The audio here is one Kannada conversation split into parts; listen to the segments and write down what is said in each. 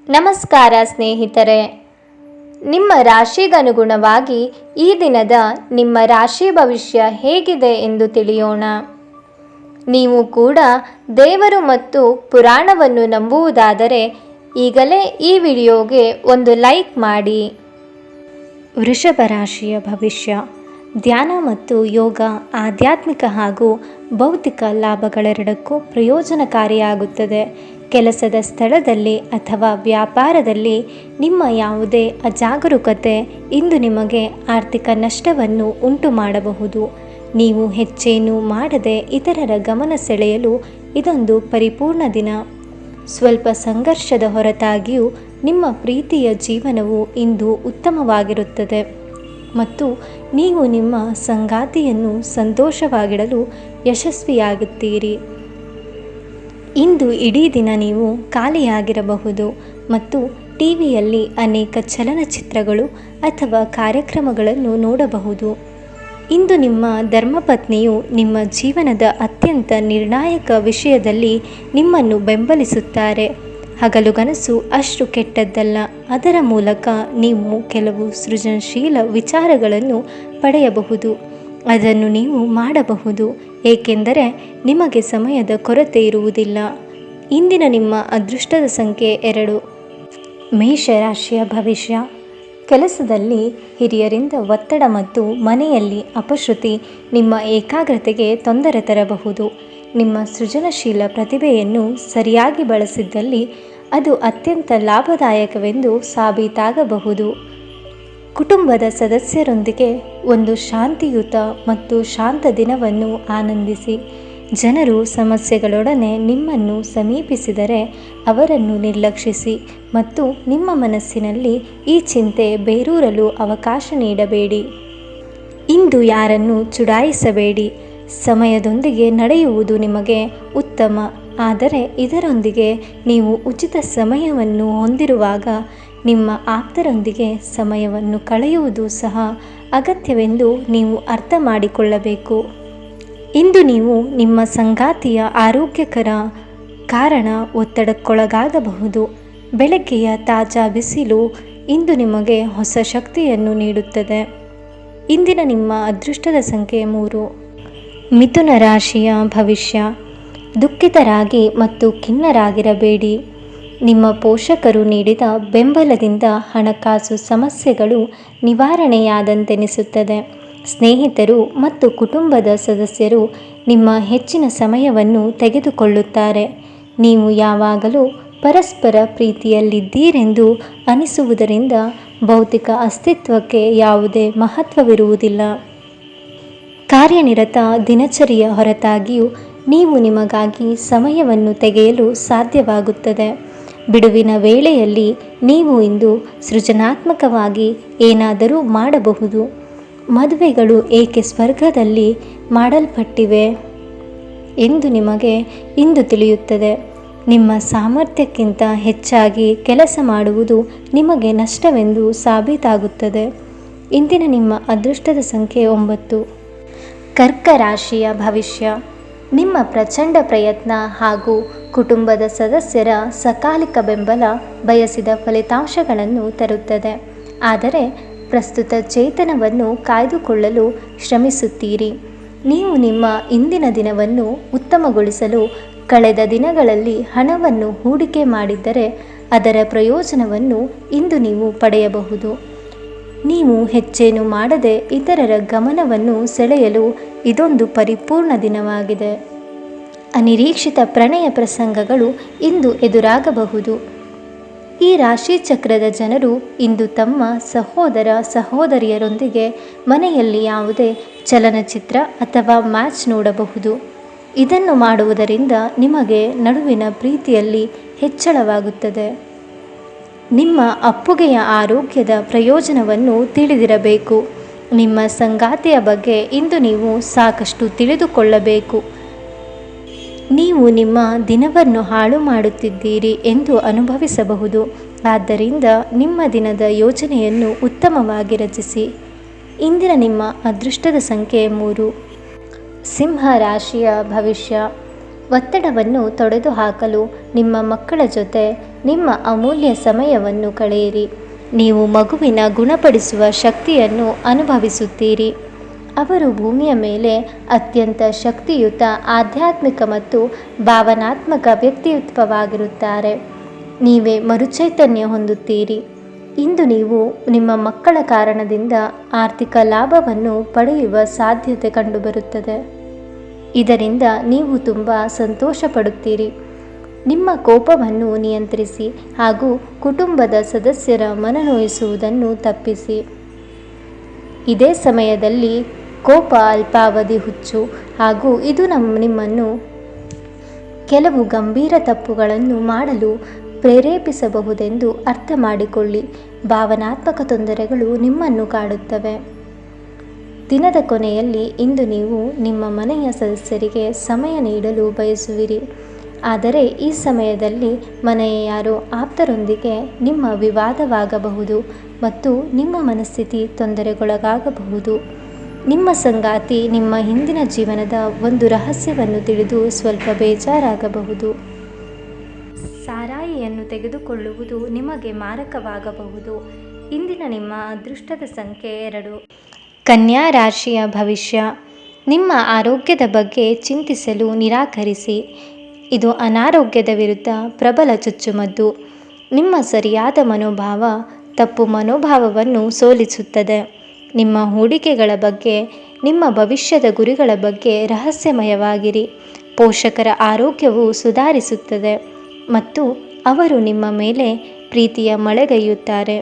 ನಮಸ್ಕಾರ ಸ್ನೇಹಿತರೆ, ನಿಮ್ಮ ರಾಶಿಗನುಗುಣವಾಗಿ ಈ ದಿನದ ನಿಮ್ಮ ರಾಶಿ ಭವಿಷ್ಯ ಹೇಗಿದೆ ಎಂದು ತಿಳಿಯೋಣ. ನೀವು ಕೂಡ ದೇವರು ಮತ್ತು ಪುರಾಣವನ್ನು ನಂಬುವುದಾದರೆ ಈಗಲೇ ಈ ವಿಡಿಯೋಗೆ ಒಂದು ಲೈಕ್ ಮಾಡಿ. ವೃಷಭ ರಾಶಿಯ ಭವಿಷ್ಯ. ಧ್ಯಾನ ಮತ್ತು ಯೋಗ ಆಧ್ಯಾತ್ಮಿಕ ಹಾಗೂ ಭೌತಿಕ ಲಾಭಗಳೆರಡಕ್ಕೂ ಪ್ರಯೋಜನಕಾರಿಯಾಗುತ್ತದೆ. ಕೆಲಸದ ಸ್ಥಳದಲ್ಲಿ ಅಥವಾ ವ್ಯಾಪಾರದಲ್ಲಿ ನಿಮ್ಮ ಯಾವುದೇ ಅಜಾಗರೂಕತೆ ಇಂದು ನಿಮಗೆ ಆರ್ಥಿಕ ನಷ್ಟವನ್ನು ಉಂಟು ಮಾಡಬಹುದು. ನೀವು ಹೆಚ್ಚೇನೂ ಮಾಡದೆ ಇತರರ ಗಮನ ಸೆಳೆಯಲು ಇದೊಂದು ಪರಿಪೂರ್ಣ ದಿನ. ಸ್ವಲ್ಪ ಸಂಘರ್ಷದ ಹೊರತಾಗಿಯೂ ನಿಮ್ಮ ಪ್ರೀತಿಯ ಜೀವನವು ಇಂದು ಉತ್ತಮವಾಗಿರುತ್ತದೆ ಮತ್ತು ನೀವು ನಿಮ್ಮ ಸಂಗಾತಿಯನ್ನು ಸಂತೋಷವಾಗಿಡಲು ಯಶಸ್ವಿಯಾಗುತ್ತೀರಿ. ಇಂದು ಇಡೀ ದಿನ ನೀವು ಖಾಲಿಯಾಗಿರಬಹುದು ಮತ್ತು ಟಿವಿಯಲ್ಲಿ ಅನೇಕ ಚಲನಚಿತ್ರಗಳು ಅಥವಾ ಕಾರ್ಯಕ್ರಮಗಳನ್ನು ನೋಡಬಹುದು. ಇಂದು ನಿಮ್ಮ ಧರ್ಮಪತ್ನಿಯು ನಿಮ್ಮ ಜೀವನದ ಅತ್ಯಂತ ನಿರ್ಣಾಯಕ ವಿಷಯದಲ್ಲಿ ನಿಮ್ಮನ್ನು ಬೆಂಬಲಿಸುತ್ತಾರೆ. ಹಗಲುಗನಸು ಅಷ್ಟು ಕೆಟ್ಟದ್ದಲ್ಲ. ಅದರ ಮೂಲಕ ನೀವು ಕೆಲವು ಸೃಜನಶೀಲ ವಿಚಾರಗಳನ್ನು ಪಡೆಯಬಹುದು. ಅದನ್ನು ನೀವು ಮಾಡಬಹುದು ಏಕೆಂದರೆ ನಿಮಗೆ ಸಮಯದ ಕೊರತೆ ಇರುವುದಿಲ್ಲ. ಇಂದಿನ ನಿಮ್ಮ ಅದೃಷ್ಟದ ಸಂಖ್ಯೆ 2. ಮೇಷರಾಶಿಯ ಭವಿಷ್ಯ. ಕೆಲಸದಲ್ಲಿ ಹಿರಿಯರಿಂದ ಒತ್ತಡ ಮತ್ತು ಮನೆಯಲ್ಲಿ ಅಪಶ್ರುತಿ ನಿಮ್ಮ ಏಕಾಗ್ರತೆಗೆ ತೊಂದರೆ ತರಬಹುದು. ನಿಮ್ಮ ಸೃಜನಶೀಲ ಪ್ರತಿಭೆಯನ್ನು ಸರಿಯಾಗಿ ಬಳಸಿದ್ದಲ್ಲಿ ಅದು ಅತ್ಯಂತ ಲಾಭದಾಯಕವೆಂದು ಸಾಬೀತಾಗಬಹುದು. ಕುಟುಂಬದ ಸದಸ್ಯರೊಂದಿಗೆ ಒಂದು ಶಾಂತಿಯುತ ಮತ್ತು ಶಾಂತ ದಿನವನ್ನು ಆನಂದಿಸಿ. ಜನರು ಸಮಸ್ಯೆಗಳೊಡನೆ ನಿಮ್ಮನ್ನು ಸಮೀಪಿಸಿದರೆ ಅವರನ್ನು ನಿರ್ಲಕ್ಷಿಸಿ ಮತ್ತು ನಿಮ್ಮ ಮನಸ್ಸಿನಲ್ಲಿ ಈ ಚಿಂತೆ ಬೇರೂರಲು ಅವಕಾಶ ನೀಡಬೇಡಿ. ಇಂದು ಯಾರನ್ನು ಚುಡಾಯಿಸಬೇಡಿ. ಸಮಯದೊಂದಿಗೆ ನಡೆಯುವುದು ನಿಮಗೆ ಉತ್ತಮ, ಆದರೆ ಇದರೊಂದಿಗೆ ನೀವು ಉಚಿತ ಸಮಯವನ್ನು ಹೊಂದಿರುವಾಗ ನಿಮ್ಮ ಆಪ್ತರೊಂದಿಗೆ ಸಮಯವನ್ನು ಕಳೆಯುವುದು ಸಹ ಅಗತ್ಯವೆಂದು ನೀವು ಅರ್ಥ ಮಾಡಿಕೊಳ್ಳಬೇಕು. ಇಂದು ನೀವು ನಿಮ್ಮ ಸಂಗಾತಿಯ ಆರೋಗ್ಯಕರ ಕಾರಣ ಒತ್ತಡಕ್ಕೊಳಗಾಗಬಹುದು. ಬೆಳಗ್ಗೆಯ ತಾಜಾ ಬಿಸಿಲು ಇಂದು ನಿಮಗೆ ಹೊಸ ಶಕ್ತಿಯನ್ನು ನೀಡುತ್ತದೆ. ಇಂದಿನ ನಿಮ್ಮ ಅದೃಷ್ಟದ ಸಂಖ್ಯೆ 3. ಮಿಥುನ ರಾಶಿಯ ಭವಿಷ್ಯ. ದುಃಖಿತರಾಗಿ ಮತ್ತು ಖಿನ್ನರಾಗಿರಬೇಡಿ. ನಿಮ್ಮ ಪೋಷಕರು ನೀಡಿದ ಬೆಂಬಲದಿಂದ ಹಣಕಾಸು ಸಮಸ್ಯೆಗಳು ನಿವಾರಣೆಯಾದಂತೆನಿಸುತ್ತದೆ. ಸ್ನೇಹಿತರು ಮತ್ತು ಕುಟುಂಬದ ಸದಸ್ಯರು ನಿಮ್ಮ ಹೆಚ್ಚಿನ ಸಮಯವನ್ನು ತೆಗೆದುಕೊಳ್ಳುತ್ತಾರೆ. ನೀವು ಯಾವಾಗಲೂ ಪರಸ್ಪರ ಪ್ರೀತಿಯಲ್ಲಿದ್ದೀರೆಂದು ಅನಿಸುವುದರಿಂದ ಭೌತಿಕ ಅಸ್ತಿತ್ವಕ್ಕೆ ಯಾವುದೇ ಮಹತ್ವವಿರುವುದಿಲ್ಲ. ಕಾರ್ಯನಿರತ ದಿನಚರಿಯ ಹೊರತಾಗಿಯೂ ನೀವು ನಿಮಗಾಗಿ ಸಮಯವನ್ನು ತೆಗೆಯಲು ಸಾಧ್ಯವಾಗುತ್ತದೆ. ಬಿಡುವಿನ ವೇಳೆಯಲ್ಲಿ ನೀವು ಇಂದು ಸೃಜನಾತ್ಮಕವಾಗಿ ಏನಾದರೂ ಮಾಡಬಹುದು. ಮದುವೆಗಳು ಏಕೆ ಸ್ವರ್ಗದಲ್ಲಿ ಮಾಡಲ್ಪಟ್ಟಿವೆ ಎಂದು ನಿಮಗೆ ಇಂದು ತಿಳಿಯುತ್ತದೆ. ನಿಮ್ಮ ಸಾಮರ್ಥ್ಯಕ್ಕಿಂತ ಹೆಚ್ಚಾಗಿ ಕೆಲಸ ಮಾಡುವುದು ನಿಮಗೆ ನಷ್ಟವೆಂದು ಸಾಬೀತಾಗುತ್ತದೆ. ಇಂದಿನ ನಿಮ್ಮ ಅದೃಷ್ಟದ ಸಂಖ್ಯೆ 9. ಕರ್ಕ ರಾಶಿಯ ಭವಿಷ್ಯ. ನಿಮ್ಮ ಪ್ರಚಂಡ ಪ್ರಯತ್ನ ಹಾಗೂ ಕುಟುಂಬದ ಸದಸ್ಯರ ಸಕಾಲಿಕ ಬೆಂಬಲ ಬಯಸಿದ ಫಲಿತಾಂಶಗಳನ್ನು ತರುತ್ತದೆ. ಆದರೆ ಪ್ರಸ್ತುತ ಚೇತನವನ್ನು ಕಾಯ್ದುಕೊಳ್ಳಲು ಶ್ರಮಿಸುತ್ತೀರಿ. ನೀವು ನಿಮ್ಮ ಇಂದಿನ ದಿನವನ್ನು ಉತ್ತಮಗೊಳಿಸಲು ಕಳೆದ ದಿನಗಳಲ್ಲಿ ಹಣವನ್ನು ಹೂಡಿಕೆ ಮಾಡಿದ್ದರೆ ಅದರ ಪ್ರಯೋಜನವನ್ನು ಇಂದು ನೀವು ಪಡೆಯಬಹುದು. ನೀವು ಹೆಚ್ಚೇನು ಮಾಡದೆ ಇತರರ ಗಮನವನ್ನು ಸೆಳೆಯಲು ಇದೊಂದು ಪರಿಪೂರ್ಣ ದಿನವಾಗಿದೆ. ಅನಿರೀಕ್ಷಿತ ಪ್ರಣಯ ಪ್ರಸಂಗಗಳು ಇಂದು ಎದುರಾಗಬಹುದು. ಈ ರಾಶಿ ಚಕ್ರದ ಜನರು ಇಂದು ತಮ್ಮ ಸಹೋದರ ಸಹೋದರಿಯರೊಂದಿಗೆ ಮನೆಯಲ್ಲಿ ಯಾವುದೇ ಚಲನಚಿತ್ರ ಅಥವಾ ಮ್ಯಾಚ್ ನೋಡಬಹುದು. ಇದನ್ನು ಮಾಡುವುದರಿಂದ ನಿಮಗೆ ನಡುವಿನ ಪ್ರೀತಿಯಲ್ಲಿ ಹೆಚ್ಚಳವಾಗುತ್ತದೆ. ನಿಮ್ಮ ಅಪ್ಪುಗೆಯ ಆರೋಗ್ಯದ ಪ್ರಯೋಜನವನ್ನು ತಿಳಿದಿರಬೇಕು. ನಿಮ್ಮ ಸಂಗಾತಿಯ ಬಗ್ಗೆ ಇಂದು ನೀವು ಸಾಕಷ್ಟು ತಿಳಿದುಕೊಳ್ಳಬೇಕು. ನೀವು ನಿಮ್ಮ ದಿನವನ್ನು ಹಾಳು ಮಾಡುತ್ತಿದ್ದೀರಿ ಎಂದು ಅನುಭವಿಸಬಹುದು. ಆದ್ದರಿಂದ ನಿಮ್ಮ ದಿನದ ಯೋಜನೆಯನ್ನು ಉತ್ತಮವಾಗಿ ರಚಿಸಿ. ಇಂದಿನ ನಿಮ್ಮ ಅದೃಷ್ಟದ ಸಂಖ್ಯೆ 3. ಸಿಂಹ ರಾಶಿಯ ಭವಿಷ್ಯ. ಒತ್ತಡವನ್ನು ತೊಡೆದುಹಾಕಲು ನಿಮ್ಮ ಮಕ್ಕಳ ಜೊತೆ ನಿಮ್ಮ ಅಮೂಲ್ಯ ಸಮಯವನ್ನು ಕಳೆಯಿರಿ. ನೀವು ಮಗುವಿನ ಗುಣಪಡಿಸುವ ಶಕ್ತಿಯನ್ನು ಅನುಭವಿಸುತ್ತೀರಿ. ಅವರು ಭೂಮಿಯ ಮೇಲೆ ಅತ್ಯಂತ ಶಕ್ತಿಯುತ ಆಧ್ಯಾತ್ಮಿಕ ಮತ್ತು ಭಾವನಾತ್ಮಕ ವ್ಯಕ್ತಿತ್ವವಾಗಿರುತ್ತಾರೆ. ನೀವೇ ಮರುಚೈತನ್ಯ ಹೊಂದುತ್ತೀರಿ. ಇಂದು ನೀವು ನಿಮ್ಮ ಮಕ್ಕಳ ಕಾರಣದಿಂದ ಆರ್ಥಿಕ ಲಾಭವನ್ನು ಪಡೆಯುವ ಸಾಧ್ಯತೆ ಕಂಡುಬರುತ್ತದೆ. ಇದರಿಂದ ನೀವು ತುಂಬ ಸಂತೋಷ ಪಡುತ್ತೀರಿ. ನಿಮ್ಮ ಕೋಪವನ್ನು ನಿಯಂತ್ರಿಸಿ ಹಾಗೂ ಕುಟುಂಬದ ಸದಸ್ಯರ ಮನನೊಯಿಸುವುದನ್ನು ತಪ್ಪಿಸಿ. ಇದೇ ಸಮಯದಲ್ಲಿ ಕೋಪ ಅಲ್ಪಾವಧಿ ಹುಚ್ಚು ಹಾಗೂ ಇದು ನಿಮ್ಮನ್ನು ಕೆಲವು ಗಂಭೀರ ತಪ್ಪುಗಳನ್ನು ಮಾಡಲು ಪ್ರೇರೇಪಿಸಬಹುದೆಂದು ಅರ್ಥ ಮಾಡಿಕೊಳ್ಳಿ. ಭಾವನಾತ್ಮಕ ತೊಂದರೆಗಳು ನಿಮ್ಮನ್ನು ಕಾಡುತ್ತವೆ. ದಿನದ ಕೊನೆಯಲ್ಲಿ ಇಂದು ನೀವು ನಿಮ್ಮ ಮನೆಯ ಸದಸ್ಯರಿಗೆ ಸಮಯ ನೀಡಲು ಬಯಸುವಿರಿ. ಆದರೆ ಈ ಸಮಯದಲ್ಲಿ ಮನೆಯ ಯಾರೋ ಆಪ್ತರೊಂದಿಗೆ ನಿಮ್ಮ ವಿವಾದವಾಗಬಹುದು ಮತ್ತು ನಿಮ್ಮ ಮನಸ್ಥಿತಿ ತೊಂದರೆಗೊಳಗಾಗಬಹುದು. ನಿಮ್ಮ ಸಂಗಾತಿ ನಿಮ್ಮ ಹಿಂದಿನ ಜೀವನದ ಒಂದು ರಹಸ್ಯವನ್ನು ತಿಳಿದು ಸ್ವಲ್ಪ ಬೇಜಾರಾಗಬಹುದು. ಸಾರಾಯಿಯನ್ನು ತೆಗೆದುಕೊಳ್ಳುವುದು ನಿಮಗೆ ಮಾರಕವಾಗಬಹುದು. ಇಂದಿನ ನಿಮ್ಮ ಅದೃಷ್ಟದ ಸಂಖ್ಯೆ 2. ಕನ್ಯಾ ರಾಶಿಯ ಭವಿಷ್ಯ. ನಿಮ್ಮ ಆರೋಗ್ಯದ ಬಗ್ಗೆ ಚಿಂತಿಸಲು ನಿರಾಕರಿಸಿ. ಇದು ಅನಾರೋಗ್ಯದ ವಿರುದ್ಧ ಪ್ರಬಲ ಚುಚ್ಚುಮದ್ದು. ನಿಮ್ಮ ಸರಿಯಾದ ಮನೋಭಾವ ತಪ್ಪು ಮನೋಭಾವವನ್ನು ಸೋಲಿಸುತ್ತದೆ. ನಿಮ್ಮ ಹೂಡಿಕೆಗಳ ಬಗ್ಗೆ, ನಿಮ್ಮ ಭವಿಷ್ಯದ ಗುರಿಗಳ ಬಗ್ಗೆ ರಹಸ್ಯಮಯವಾಗಿರಿ. ಪೋಷಕರ ಆರೋಗ್ಯವು ಸುಧಾರಿಸುತ್ತದೆ ಮತ್ತು ಅವರು ನಿಮ್ಮ ಮೇಲೆ ಪ್ರೀತಿಯ ಮಳೆಗೈಯುತ್ತಾರೆ.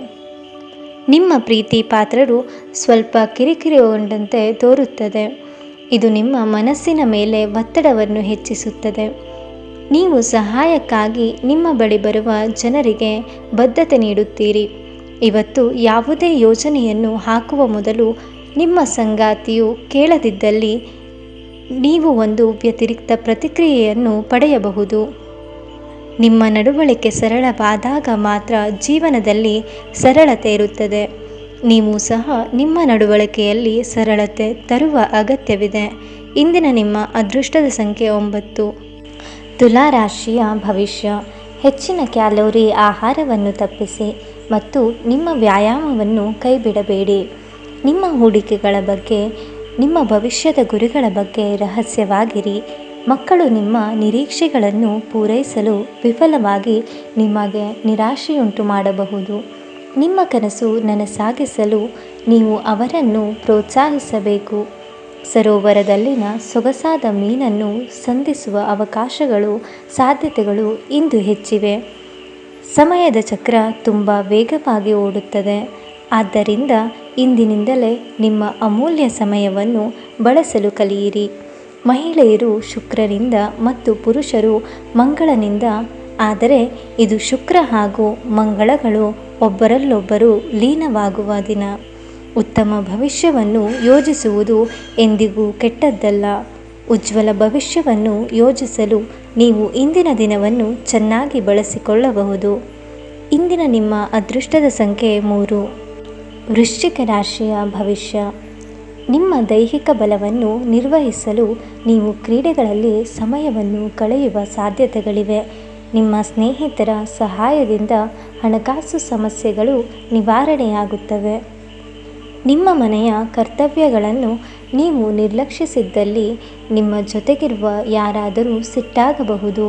ನಿಮ್ಮ ಪ್ರೀತಿ ಪಾತ್ರರು ಸ್ವಲ್ಪ ಕಿರಿಕಿರಿಗೊಂಡಂತೆ ತೋರುತ್ತದೆ. ಇದು ನಿಮ್ಮ ಮನಸ್ಸಿನ ಮೇಲೆ ಒತ್ತಡವನ್ನು ಹೆಚ್ಚಿಸುತ್ತದೆ. ನೀವು ಸಹಾಯಕ್ಕಾಗಿ ನಿಮ್ಮ ಬಳಿ ಬರುವ ಜನರಿಗೆ ಬದ್ಧತೆ ನೀಡುತ್ತೀರಿ. ಇವತ್ತು ಯಾವುದೇ ಯೋಜನೆಯನ್ನು ಹಾಕುವ ಮೊದಲು ನಿಮ್ಮ ಸಂಗಾತಿಯು ಕೇಳದಿದ್ದಲ್ಲಿ ನೀವು ಒಂದು ವ್ಯತಿರಿಕ್ತ ಪ್ರತಿಕ್ರಿಯೆಯನ್ನು ಪಡೆಯಬಹುದು. ನಿಮ್ಮ ನಡವಳಿಕೆ ಸರಳವಾದಾಗ ಮಾತ್ರ ಜೀವನದಲ್ಲಿ ಸರಳತೆ ಇರುತ್ತದೆ. ನೀವು ಸಹ ನಿಮ್ಮ ನಡವಳಿಕೆಯಲ್ಲಿ ಸರಳತೆ ತರುವ ಅಗತ್ಯವಿದೆ. ಇಂದಿನ ನಿಮ್ಮ ಅದೃಷ್ಟದ ಸಂಖ್ಯೆ 9. ತುಲಾ ರಾಶಿಯ ಭವಿಷ್ಯ. ಹೆಚ್ಚಿನ ಕ್ಯಾಲೋರಿ ಆಹಾರವನ್ನು ತಪ್ಪಿಸಿ ಮತ್ತು ನಿಮ್ಮ ವ್ಯಾಯಾಮವನ್ನು ಕೈಬಿಡಬೇಡಿ. ನಿಮ್ಮ ಹೂಡಿಕೆಗಳ ಬಗ್ಗೆ, ನಿಮ್ಮ ಭವಿಷ್ಯದ ಗುರಿಗಳ ಬಗ್ಗೆ ರಹಸ್ಯವಾಗಿರಿ. ಮಕ್ಕಳು ನಿಮ್ಮ ನಿರೀಕ್ಷೆಗಳನ್ನು ಪೂರೈಸಲು ವಿಫಲವಾಗಿ ನಿಮಗೆ ನಿರಾಶೆಯುಂಟು ಮಾಡಬಹುದು. ನಿಮ್ಮ ಕನಸು ನನಸಾಗಿಸಲು ನೀವು ಅವರನ್ನು ಪ್ರೋತ್ಸಾಹಿಸಬೇಕು. ಸರೋವರದಲ್ಲಿನ ಸೊಗಸಾದ ಮೀನನ್ನು ಸಂಧಿಸುವ ಅವಕಾಶಗಳು, ಸಾಧ್ಯತೆಗಳು ಇಂದು ಹೆಚ್ಚಿವೆ. ಸಮಯದ ಚಕ್ರ ತುಂಬ ವೇಗವಾಗಿ ಓಡುತ್ತದೆ. ಆದ್ದರಿಂದ ಇಂದಿನಿಂದಲೇ ನಿಮ್ಮ ಅಮೂಲ್ಯ ಸಮಯವನ್ನು ಬಳಸಲು ಕಲಿಯಿರಿ. ಮಹಿಳೆಯರು ಶುಕ್ರನಿಂದ ಮತ್ತು ಪುರುಷರು ಮಂಗಳನಿಂದ, ಆದರೆ ಇದು ಶುಕ್ರ ಹಾಗೂ ಮಂಗಳಗಳು ಒಬ್ಬರಲ್ಲೊಬ್ಬರು ಲೀನವಾಗುವ ದಿನ. ಉತ್ತಮ ಭವಿಷ್ಯವನ್ನು ಯೋಜಿಸುವುದು ಎಂದಿಗೂ ಕೆಟ್ಟದ್ದಲ್ಲ. ಉಜ್ವಲ ಭವಿಷ್ಯವನ್ನು ಯೋಜಿಸಲು ನೀವು ಇಂದಿನ ದಿನವನ್ನು ಚೆನ್ನಾಗಿ ಬಳಸಿಕೊಳ್ಳಬಹುದು. ಇಂದಿನ ನಿಮ್ಮ ಅದೃಷ್ಟದ ಸಂಖ್ಯೆ 3. ವೃಶ್ಚಿಕ ರಾಶಿಯ ಭವಿಷ್ಯ. ನಿಮ್ಮ ದೈಹಿಕ ಬಲವನ್ನು ನಿರ್ವಹಿಸಲು ನೀವು ಕ್ರೀಡೆಗಳಲ್ಲಿ ಸಮಯವನ್ನು ಕಳೆಯುವ ಸಾಧ್ಯತೆಗಳಿವೆ. ನಿಮ್ಮ ಸ್ನೇಹಿತರ ಸಹಾಯದಿಂದ ಹಣಕಾಸು ಸಮಸ್ಯೆಗಳು ನಿವಾರಣೆಯಾಗುತ್ತವೆ. ನಿಮ್ಮ ಮನೆಯ ಕರ್ತವ್ಯಗಳನ್ನು ನೀವು ನಿರ್ಲಕ್ಷಿಸಿದ್ದಲ್ಲಿ ನಿಮ್ಮ ಜೊತೆಗಿರುವ ಯಾರಾದರೂ ಸಿಟ್ಟಾಗಬಹುದು.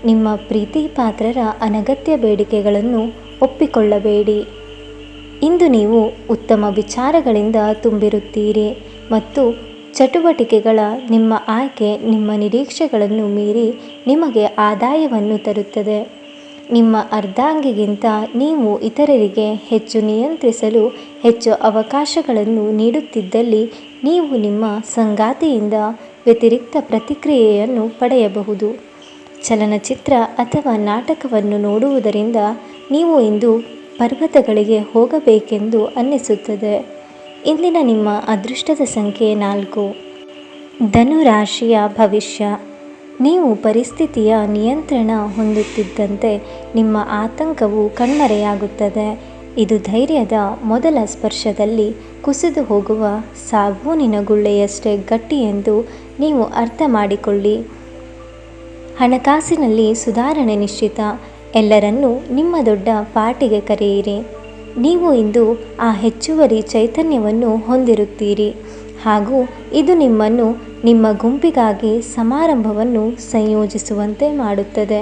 ನಿಮ್ಮ ಪ್ರೀತಿ ಪಾತ್ರರ ಅನಗತ್ಯ ಬೇಡಿಕೆಗಳನ್ನು ಒಪ್ಪಿಕೊಳ್ಳಬೇಡಿ. ಇಂದು ನೀವು ಉತ್ತಮ ವಿಚಾರಗಳಿಂದ ತುಂಬಿರುತ್ತೀರಿ ಮತ್ತು ಚಟುವಟಿಕೆಗಳ ನಿಮ್ಮ ಆಯ್ಕೆ ನಿಮ್ಮ ನಿರೀಕ್ಷೆಗಳನ್ನು ಮೀರಿ ನಿಮಗೆ ಆದಾಯವನ್ನು ತರುತ್ತದೆ. ನಿಮ್ಮ ಅರ್ಧಾಂಗಿಗಿಂತ ನೀವು ಇತರರಿಗೆ ಹೆಚ್ಚು ನಿಯಂತ್ರಿಸಲು ಹೆಚ್ಚು ಅವಕಾಶಗಳನ್ನು ನೀಡುತ್ತಿದ್ದಲ್ಲಿ ನೀವು ನಿಮ್ಮ ಸಂಗಾತಿಯಿಂದ ವ್ಯತಿರಿಕ್ತ ಪ್ರತಿಕ್ರಿಯೆಯನ್ನು ಪಡೆಯಬಹುದು. ಚಲನಚಿತ್ರ ಅಥವಾ ನಾಟಕವನ್ನು ನೋಡುವುದರಿಂದ ನೀವು ಇಂದು ಪರ್ವತಗಳಿಗೆ ಹೋಗಬೇಕೆಂದು ಅನ್ನಿಸುತ್ತದೆ. ಇಂದಿನ ನಿಮ್ಮ ಅದೃಷ್ಟದ ಸಂಖ್ಯೆ 4. ಧನು ರಾಶಿಯ ಭವಿಷ್ಯ. ನೀವು ಪರಿಸ್ಥಿತಿಯ ನಿಯಂತ್ರಣ ಹೊಂದುತ್ತಿದ್ದಂತೆ ನಿಮ್ಮ ಆತಂಕವು ಕಣ್ಮರೆಯಾಗುತ್ತದೆ. ಇದು ಧೈರ್ಯದ ಮೊದಲ ಸ್ಪರ್ಶದಲ್ಲಿ ಕುಸಿದು ಹೋಗುವ ಸಾಬೂನಿನ ಗುಳ್ಳೆಯಷ್ಟೇ ಗಟ್ಟಿ ಎಂದು ನೀವು ಅರ್ಥ ಮಾಡಿಕೊಳ್ಳಿ. ಹಣಕಾಸಿನಲ್ಲಿ ಸುಧಾರಣೆ ನಿಶ್ಚಿತ. ಎಲ್ಲರನ್ನೂ ನಿಮ್ಮ ದೊಡ್ಡ ಪಾರ್ಟಿಗೆ ಕರೆಯಿರಿ. ನೀವು ಇಂದು ಆ ಹೆಚ್ಚುವರಿ ಚೈತನ್ಯವನ್ನು ಹೊಂದಿರುತ್ತೀರಿ ಹಾಗೂ ಇದು ನಿಮ್ಮನ್ನು ನಿಮ್ಮ ಗುಂಪಿಗಾಗಿ ಸಮಾರಂಭವನ್ನು ಸಂಯೋಜಿಸುವಂತೆ ಮಾಡುತ್ತದೆ.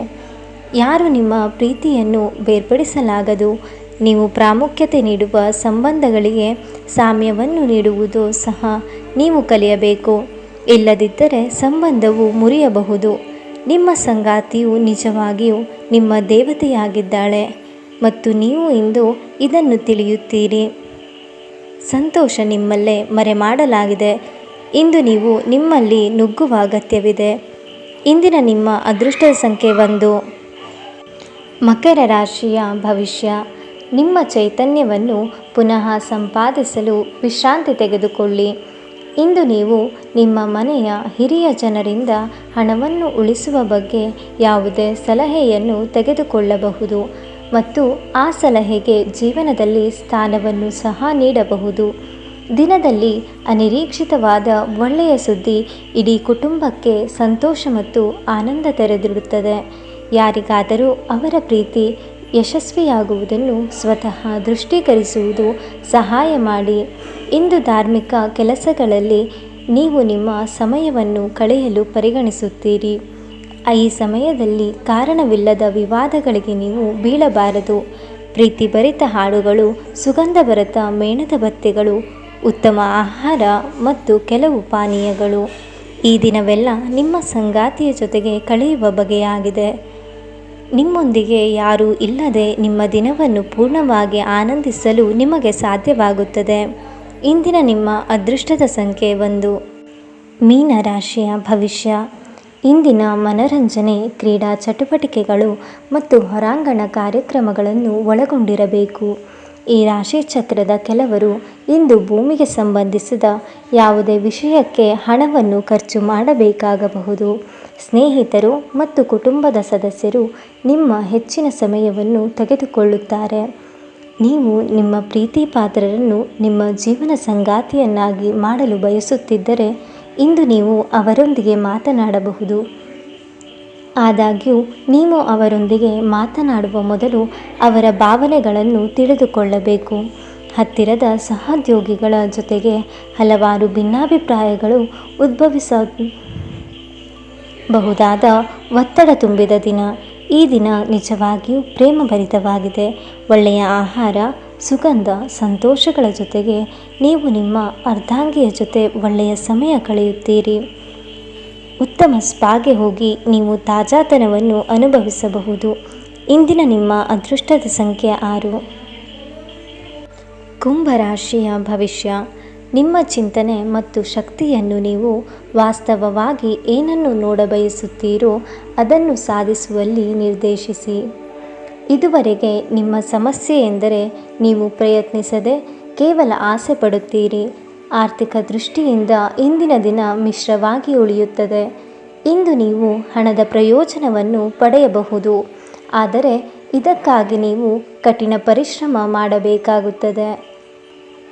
ಯಾರು ನಿಮ್ಮ ಪ್ರೀತಿಯನ್ನು ಬೇರ್ಪಡಿಸಲಾಗದು. ನೀವು ಪ್ರಾಮುಖ್ಯತೆ ನೀಡುವ ಸಂಬಂಧಗಳಿಗೆ ಸಾಮ್ಯವನ್ನು ನೀಡುವುದು ಸಹ ನೀವು ಕಲಿಯಬೇಕು. ಇಲ್ಲದಿದ್ದರೆ ಸಂಬಂಧವು ಮುರಿಯಬಹುದು. ನಿಮ್ಮ ಸಂಗಾತಿಯು ನಿಜವಾಗಿಯೂ ನಿಮ್ಮ ದೇವತೆಯಾಗಿದ್ದಾಳೆ ಮತ್ತು ನೀವು ಇಂದು ಇದನ್ನು ತಿಳಿಯುತ್ತೀರಿ. ಸಂತೋಷ ನಿಮ್ಮಲ್ಲೇ ಮರೆಮಾಡಲಾಗಿದೆ. ಇಂದು ನೀವು ನಿಮ್ಮಲ್ಲಿ ನುಗ್ಗುವ ಅಗತ್ಯವಿದೆ. ಇಂದಿನ ನಿಮ್ಮ ಅದೃಷ್ಟದ ಸಂಖ್ಯೆ 1. ಮಕರ ರಾಶಿಯ ಭವಿಷ್ಯ. ನಿಮ್ಮ ಚೈತನ್ಯವನ್ನು ಪುನಃ ಸಂಪಾದಿಸಲು ವಿಶ್ರಾಂತಿ ತೆಗೆದುಕೊಳ್ಳಿ. ಇಂದು ನೀವು ನಿಮ್ಮ ಮನೆಯ ಹಿರಿಯ ಜನರಿಂದ ಹಣವನ್ನು ಉಳಿಸುವ ಬಗ್ಗೆ ಯಾವುದೇ ಸಲಹೆಯನ್ನು ತೆಗೆದುಕೊಳ್ಳಬಹುದು ಮತ್ತು ಆ ಸಲಹೆಗೆ ಜೀವನದಲ್ಲಿ ಸ್ಥಾನವನ್ನು ಸಹ ನೀಡಬಹುದು. ದಿನದಲ್ಲಿ ಅನಿರೀಕ್ಷಿತವಾದ ಒಳ್ಳೆಯ ಸುದ್ದಿ ಇಡೀ ಕುಟುಂಬಕ್ಕೆ ಸಂತೋಷ ಮತ್ತು ಆನಂದ ತೆರೆದಿಡುತ್ತದೆ. ಯಾರಿಗಾದರೂ ಅವರ ಪ್ರೀತಿ ಯಶಸ್ವಿಯಾಗುವುದನ್ನು ಸ್ವತಃ ದೃಷ್ಟೀಕರಿಸುವುದು ಸಹಾಯ ಮಾಡಿ. ಇಂದು ಧಾರ್ಮಿಕ ಕೆಲಸಗಳಲ್ಲಿ ನೀವು ನಿಮ್ಮ ಸಮಯವನ್ನು ಕಳೆಯಲು ಪರಿಗಣಿಸುತ್ತೀರಿ. ಈ ಸಮಯದಲ್ಲಿ ಕಾರಣವಿಲ್ಲದ ವಿವಾದಗಳಿಗೆ ನೀವು ಬೀಳಬಾರದು. ಪ್ರೀತಿಭರಿತ ಹಾಡುಗಳು, ಸುಗಂಧಭರಿತ ಮೇಣದ ಬತ್ತಿಗಳು, ಉತ್ತಮ ಆಹಾರ ಮತ್ತು ಕೆಲವು ಪಾನೀಯಗಳು ಈ ದಿನವೆಲ್ಲ ನಿಮ್ಮ ಸಂಗಾತಿಯ ಜೊತೆಗೆ ಕಳೆಯುವ ಬಗೆಯಾಗಿದೆ. ನಿಮ್ಮೊಂದಿಗೆ ಯಾರೂ ಇಲ್ಲದೆ ನಿಮ್ಮ ದಿನವನ್ನು ಪೂರ್ಣವಾಗಿ ಆನಂದಿಸಲು ನಿಮಗೆ ಸಾಧ್ಯವಾಗುತ್ತದೆ. ಇಂದಿನ ನಿಮ್ಮ ಅದೃಷ್ಟದ ಸಂಖ್ಯೆ 1. ಮೀನ ರಾಶಿಯ ಭವಿಷ್ಯ. ಇಂದಿನ ಮನರಂಜನೆ ಕ್ರೀಡಾ ಚಟುವಟಿಕೆಗಳು ಮತ್ತು ಹೊರಾಂಗಣ ಕಾರ್ಯಕ್ರಮಗಳನ್ನು ಒಳಗೊಂಡಿರಬೇಕು. ಈ ರಾಶಿಚಕ್ರದ ಕೆಲವರು ಇಂದು ಭೂಮಿಗೆ ಸಂಬಂಧಿಸಿದ ಯಾವುದೇ ವಿಷಯಕ್ಕೆ ಹಣವನ್ನು ಖರ್ಚು ಮಾಡಬೇಕಾಗಬಹುದು. ಸ್ನೇಹಿತರು ಮತ್ತು ಕುಟುಂಬದ ಸದಸ್ಯರು ನಿಮ್ಮ ಹೆಚ್ಚಿನ ಸಮಯವನ್ನು ತೆಗೆದುಕೊಳ್ಳುತ್ತಾರೆ. ನೀವು ನಿಮ್ಮ ಪ್ರೀತಿ ಪಾತ್ರರನ್ನು ನಿಮ್ಮ ಜೀವನ ಸಂಗಾತಿಯನ್ನಾಗಿ ಮಾಡಲು ಬಯಸುತ್ತಿದ್ದರೆ ಇಂದು ನೀವು ಅವರೊಂದಿಗೆ ಮಾತನಾಡಬಹುದು. ಆದಾಗ್ಯೂ ನೀವು ಅವರೊಂದಿಗೆ ಮಾತನಾಡುವ ಮೊದಲು ಅವರ ಭಾವನೆಗಳನ್ನು ತಿಳಿದುಕೊಳ್ಳಬೇಕು. ಹತ್ತಿರದ ಸಹೋದ್ಯೋಗಿಗಳ ಜೊತೆಗೆ ಹಲವಾರು ಭಿನ್ನಾಭಿಪ್ರಾಯಗಳು ಉದ್ಭವಿಸಬಹುದಾದ ಒತ್ತಡ ತುಂಬಿದ ದಿನ. ಈ ದಿನ ನಿಜವಾಗಿಯೂ ಪ್ರೇಮಭರಿತವಾಗಿದೆ. ಒಳ್ಳೆಯ ಆಹಾರ, ಸುಗಂಧ, ಸಂತೋಷಗಳ ಜೊತೆಗೆ ನೀವು ನಿಮ್ಮ ಅರ್ಧಾಂಗಿಯ ಜೊತೆ ಒಳ್ಳೆಯ ಸಮಯ ಕಳೆಯುತ್ತೀರಿ. ಉತ್ತಮ ಸ್ಪಾಗೆ ಹೋಗಿ ನೀವು ತಾಜಾತನವನ್ನು ಅನುಭವಿಸಬಹುದು. ಇಂದಿನ ನಿಮ್ಮ ಅದೃಷ್ಟದ ಸಂಖ್ಯೆ 6. ಕುಂಭರಾಶಿಯ ಭವಿಷ್ಯ. ನಿಮ್ಮ ಚಿಂತನೆ ಮತ್ತು ಶಕ್ತಿಯನ್ನು ನೀವು ವಾಸ್ತವವಾಗಿ ಏನನ್ನು ನೋಡಬಯಸುತ್ತೀರೋ ಅದನ್ನು ಸಾಧಿಸುವಲ್ಲಿ ನಿರ್ದೇಶಿಸಿ. ಇದುವರೆಗೆ ನಿಮ್ಮ ಸಮಸ್ಯೆ ಎಂದರೆ ನೀವು ಪ್ರಯತ್ನಿಸದೆ ಕೇವಲ ಆಸೆ ಪಡುತ್ತೀರಿ. ಆರ್ಥಿಕ ದೃಷ್ಟಿಯಿಂದ ಇಂದಿನ ದಿನ ಮಿಶ್ರವಾಗಿ ಉಳಿಯುತ್ತದೆ. ಇಂದು ನೀವು ಹಣದ ಪ್ರಯೋಜನವನ್ನು ಪಡೆಯಬಹುದು, ಆದರೆ ಇದಕ್ಕಾಗಿ ನೀವು ಕಠಿಣ ಪರಿಶ್ರಮ ಮಾಡಬೇಕಾಗುತ್ತದೆ.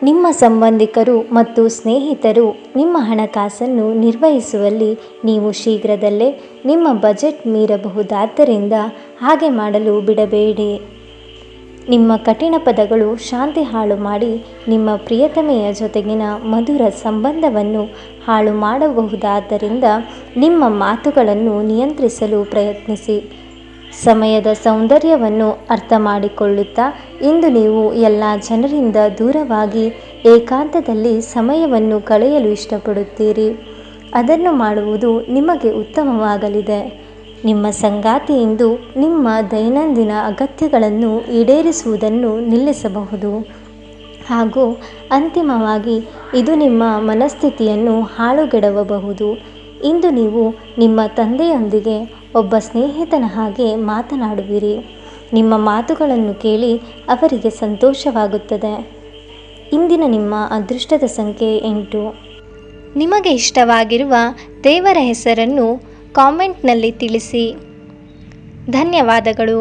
ನಿಮ್ಮ ಸಂಬಂಧಿಕರು ಮತ್ತು ಸ್ನೇಹಿತರು ನಿಮ್ಮ ಹಣಕಾಸನ್ನು ನಿರ್ವಹಿಸುವಲ್ಲಿ ನೀವು ಶೀಘ್ರದಲ್ಲೇ ನಿಮ್ಮ ಬಜೆಟ್ ಮೀರಬಹುದಾದ್ದರಿಂದ ಹಾಗೆ ಮಾಡಲು ಬಿಡಬೇಡಿ. ನಿಮ್ಮ ಕಠಿಣ ಪದಗಳು ಶಾಂತಿ ಹಾಳು ಮಾಡಿ ನಿಮ್ಮ ಪ್ರಿಯತಮೆಯ ಜೊತೆಗಿನ ಮಧುರ ಸಂಬಂಧವನ್ನು ಹಾಳು ಮಾಡಬಹುದಾದ್ದರಿಂದ ನಿಮ್ಮ ಮಾತುಗಳನ್ನು ನಿಯಂತ್ರಿಸಲು ಪ್ರಯತ್ನಿಸಿ. ಸಮಯದ ಸೌಂದರ್ಯವನ್ನು ಅರ್ಥ ಮಾಡಿಕೊಳ್ಳುತ್ತಾ ಇಂದು ನೀವು ಎಲ್ಲ ಜನರಿಂದ ದೂರವಾಗಿ ಏಕಾಂತದಲ್ಲಿ ಸಮಯವನ್ನು ಕಳೆಯಲು ಇಷ್ಟಪಡುತ್ತೀರಿ. ಅದನ್ನು ಮಾಡುವುದು ನಿಮಗೆ ಉತ್ತಮವಾಗಲಿದೆ. ನಿಮ್ಮ ಸಂಗಾತಿ ಇಂದು ನಿಮ್ಮ ದೈನಂದಿನ ಅಗತ್ಯಗಳನ್ನು ಈಡೇರಿಸುವುದನ್ನು ನಿಲ್ಲಿಸಬಹುದು ಹಾಗೂ ಅಂತಿಮವಾಗಿ ಇದು ನಿಮ್ಮ ಮನಸ್ಥಿತಿಯನ್ನು ಹಾಳುಗೆಡವಬಹುದು. ಇಂದು ನೀವು ನಿಮ್ಮ ತಂದೆಯೊಂದಿಗೆ ಒಬ್ಬ ಸ್ನೇಹಿತನ ಹಾಗೆ ಮಾತನಾಡುವಿರಿ. ನಿಮ್ಮ ಮಾತುಗಳನ್ನು ಕೇಳಿ ಅವರಿಗೆ ಸಂತೋಷವಾಗುತ್ತದೆ. ಇಂದಿನ ನಿಮ್ಮ ಅದೃಷ್ಟದ ಸಂಖ್ಯೆ 8. ನಿಮಗೆ ಇಷ್ಟವಾಗಿರುವ ದೇವರ ಹೆಸರನ್ನು ಕಾಮೆಂಟ್ನಲ್ಲಿ ತಿಳಿಸಿ. ಧನ್ಯವಾದಗಳು.